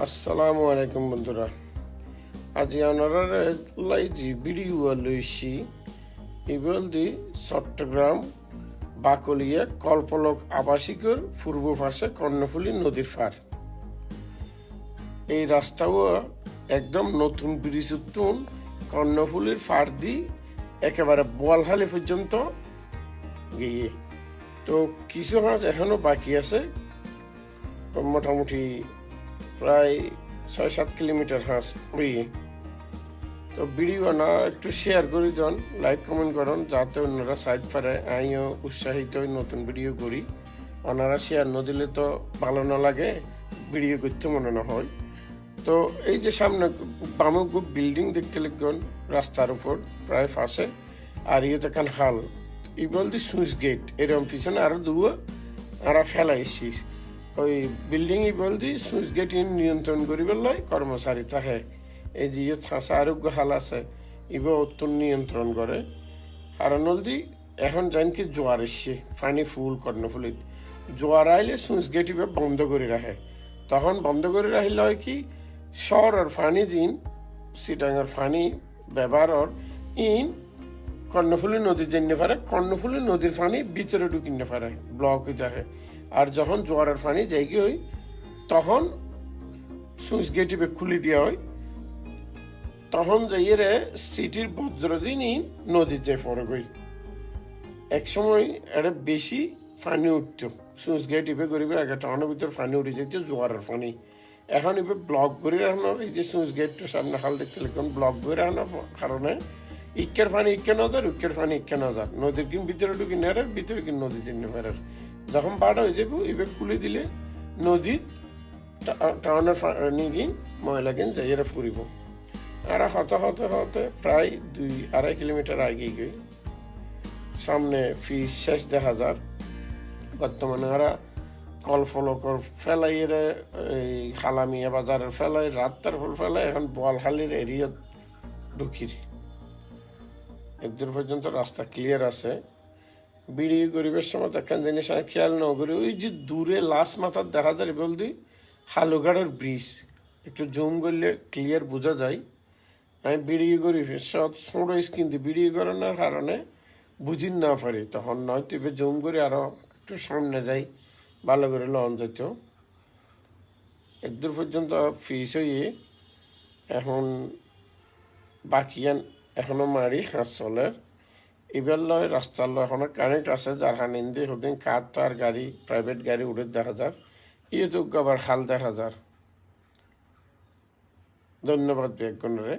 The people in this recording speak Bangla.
আসসালামু আলাইকুম বন্ধুরা। আজি আপনারা লাইজি ভিডিও লইছি ইবলদি চট্টগ্রাম বাকলিয়া কল্পলক আবাসিকর পূর্ব পাশে কর্ণফুলী নদীর পার। এই রাস্তাও একদম নতুন ব্রিজ উত্তন কর্ণফুলীর পার দি একেবারে বোয়ালখালী পর্যন্ত গিয়ে। তো কিছু মাছ এখনো বাকি আছে, মোটামুটি প্রায় 6-7 কিলোমিটার হাঁস ওই। তো ভিডিও না একটু শেয়ার করে দেন, লাইক কমেন্ট করুন, যাতে অন্যরা সাইড পারে আমিও উৎসাহিত হই নতুন ভিডিও করি। ওনারা শেয়ার না দিলে তো ভালো না লাগে, ভিডিও করতে মনে না হয়। তো এই যে সামনে বামে বিল্ডিং দেখতে লিখবেন রাস্তার উপর প্রায় পাশে, আর ইয়েতে কান হাল ই বলতে সুইচ গেট এরকম পিছনে আরো দুয়ো আর ফেলাইছি। ওই বিল্ডিং ই বলতে সুইচ গেট নিয়ন্ত্রণ করিবার লাই কর্মচারী থাকে। এই যে আরোগ্য হাল আছে ইবে উত্তর নিয়ন্ত্রণ করে। কারণ হলদি এখন জান কি জোয়ার এসছে, পানি ফুল কর্ণফুলিত জোয়ার আইলে সুইচ গেট ইবে বন্ধ করে রাখে। তখন বন্ধ করে রাখলে হয় কি শহরের পানি জিন সিটাঙ্গার পানি ব্যবহার ইন কর্ণফুলী নদীর জন্য পারে, কর্ণফুলী নদীর পানি ভিতরে ঢুকিনে পারে, ব্লক হয়ে যায়। আর যখন জোয়ারের পানি জায়গা হয় তখন সুইচ গেট ইবে খুলে দেওয়া হয়। তখন যাইয়ে সিটির বজ্রদিনই নদীর যে ফরক হই। এক সময় এটা বেশি পানি উঠত, সুইচ গেট ইবে করিবে আগে টাউনের ভিতর পানি উঠে যেত জোয়ারের পানি। এখন ইবে ব্লক করে রাখানোর এই যে সুইচ গেটটার সামনে হাল দেখতে লিখুন ব্লক করে রাখানোর কারণে ইক্কের পানি ইক্কে নজর, উক্কের পানি ইক্কে নজর, নদীর কিন ভিতরে ঢুকি নেড়ার ভিতরে কিন নদীর জন্য ফেরার। যখন বাড়া হয়ে যাবে ইবে খুলে দিলে নদীর টাউনের পানি কিন ময়লা কিন যাইয়ে ফুরিব। আর হতে হতে হতে প্রায় 2-2.5 কিলোমিটার আগে গিয়ে সামনে ফিস শেষ দেখা যার। বর্তমানে ওরা কলফলকর ফেলাই এই খালামিয়া বাজারের ফেলাই রাত্তার ফুল ফেলাই এখন বোয়ালখালীর এরিয়া ঢুকির একদূর পর্যন্ত রাস্তা ক্লিয়ার আছে। ভিডিও গরিবের সময় দেখান জিনিস আমি খেয়াল না করি, ওই যে দূরে লাশ মাথার দেখা যায় বলতে হালুঘাটের ব্রিজ, একটু জুম করলে ক্লিয়ার বোঝা যায়। আমি ভিডিও করি সব ছোটো স্ক্রিন দিয়ে ভিডিও করানোর কারণে বুঝি না পারি, তখন নয়তো এবার জুম করে আরও একটু সামনে যাই ভালো করে লন যেত। একদূর পর্যন্ত ফিস হয়ে এখন বাকি এখনো মারি হাঁস চলের। এবার লয় রাস্তার লয় এখনো কারেন্ট আছে, যার হানিন্দি হদিন কার তার গাড়ি প্রাইভেট গাড়ি উড়ে দেখা যার, ইয়ে তো আবার হাল দেখা যার। ধন্যবাদ বেগুনরে।